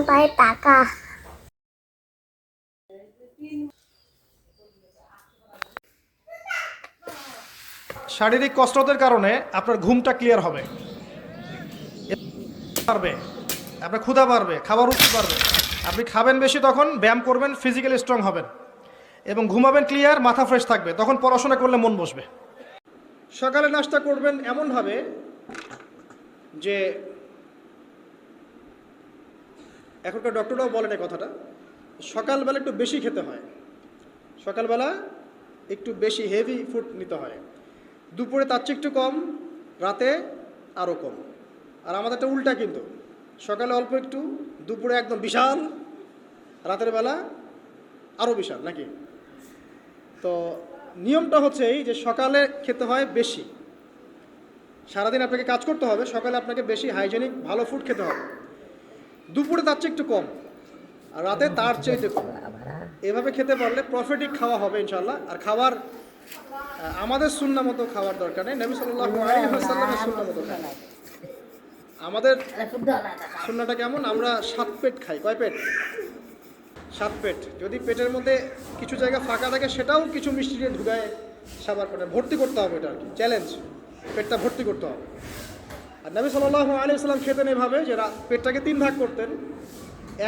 পাই টাকা। শারীরিক কসরতের কারণে আপনার ঘুমটা ক্লিয়ার হবে, আপনার ক্ষুধা বাড়বে, খাবার রুচি বাড়বে, আপনি খাবেন বেশি, তখন ব্যায়াম করবেন, ফিজিক্যালি স্ট্রং হবেন এবং ঘুমাবেন ক্লিয়ার, মাথা ফ্রেশ থাকবে, তখন পড়াশোনা করলে মন বসবে। সকালে নাস্তা করবেন এমনভাবে যে, এখনকার ডক্টররাও বলেন এই কথাটা, সকালবেলা একটু বেশি খেতে হয়, সকালবেলা একটু বেশি হেভি ফুড নিতে হয়, দুপুরে তার চেয়ে একটু কম, রাতে আরও কম। আর আমাদেরটা উল্টা, কিন্তু সকালে অল্প একটু, দুপুরে একদম বিশাল, রাতের বেলা আরও বিশাল, নাকি? তো নিয়মটা হচ্ছে এই যে, সকালে খেতে হয় বেশি, সারাদিন আপনাকে কাজ করতে হবে, সকালে আপনাকে বেশি হাইজেনিক ভালো ফুড খেতে হবে, দুপুরে তার চেয়ে একটু কম, আর রাতে তার চেয়ে কম। এভাবে খেতে পারলে প্রফিটিক খাওয়া হবে ইনশাল্লাহ। আর খাবার আমাদের সুন্নাহ মতো খাওয়ার দরকার নেই, নবী সাল্লাল্লাহু আলাইহি ওয়াসাল্লামের সুন্নাহ মতো খাই। আমাদের সুন্নাহটা কেমন? আমরা 7 পেট খাই। কয় পেট? 7 পেট। যদি পেটের মধ্যে কিছু জায়গা ফাঁকা থাকে, সেটাও কিছু মিষ্টি দিয়ে ঢুকায় সাবার করে ভর্তি করতে হবে, এটা আর কি চ্যালেঞ্জ, পেটটা ভর্তি করতে হবে। আর নবী সাল্লাল্লাহু আলাইহি ওয়াসাল্লাম খেতেন এভাবে যে, পেটটাকে 3 ভাগ করতেন,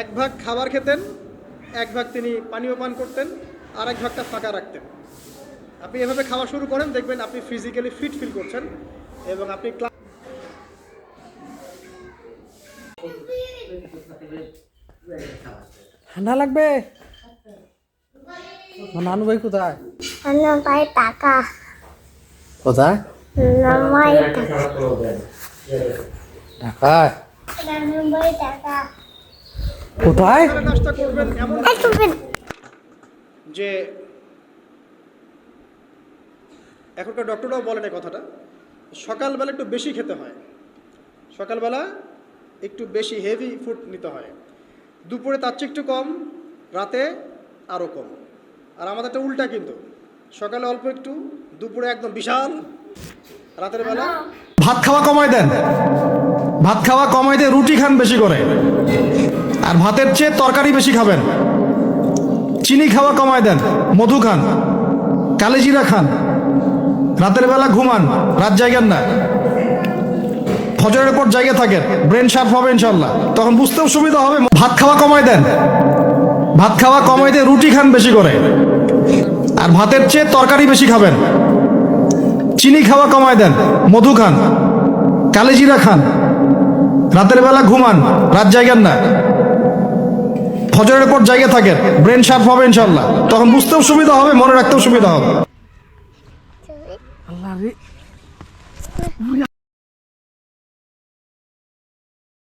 1 ভাগ খাবার খেতেন, 1 ভাগ তিনি পানীয় পান করতেন, আর 1 ভাগটা ফাঁকা রাখতেন। আপনি এভাবে খাওয়া শুরু করেন, দেখবেন আপনি ফিজিক্যালি ফিট ফিল করছেন এবং আপনি ঠান্ডা লাগবে। নানু ভাই কোথায়? পাই টাকা। কোথায়? ঢাকায়। টাকা কোথায়? নাস্তা করবেন এমন যে, এখনকার ডক্টররাও বলেন এই কথাটা, সকালবেলা একটু বেশি খেতে হয়, সকালবেলা একটু বেশি হেভি ফুড নিতে হয়, দুপুরে তার চেয়ে একটু কম, রাতে আরও কম। আর আমাদেরটা উল্টা, কিন্তু সকালে অল্প একটু, দুপুরে একদম বিশাল, রাতের বেলা। ভাত খাওয়া কমায় দেন, ভাত খাওয়া কমায় দিয়ে রুটি খান বেশি করে, আর ভাতের চেয়ে তরকারি বেশি খাবেন। চিনি খাওয়া কমায় দেন, মধু খান, কালেজিরা খান, রাতের বেলা ঘুমান, রাত জায়গার না, ফজরের পর জায়গা থাকেন, ব্রেন শার্প হবে ইনশাল্লাহ, তখন বুঝতেও সুবিধা হবে। ভাত খাওয়া কমায় দেন, ভাত খাওয়া কমায় দিয়ে রুটি খান বেশি করে, আর ভাতের চেয়ে তরকারি বেশি খাবেন। চিনি খাওয়া কমায় দেন, মধু খান, কালেজিরা খান, রাতের বেলা ঘুমান, রাত জায়গার না, ফজরের পর জায়গা থাকেন, ব্রেন শার্প হবে ইনশাল্লাহ, তখন বুঝতেও সুবিধা হবে, মনে রাখতেও সুবিধা হবে। আল্লাহ রে।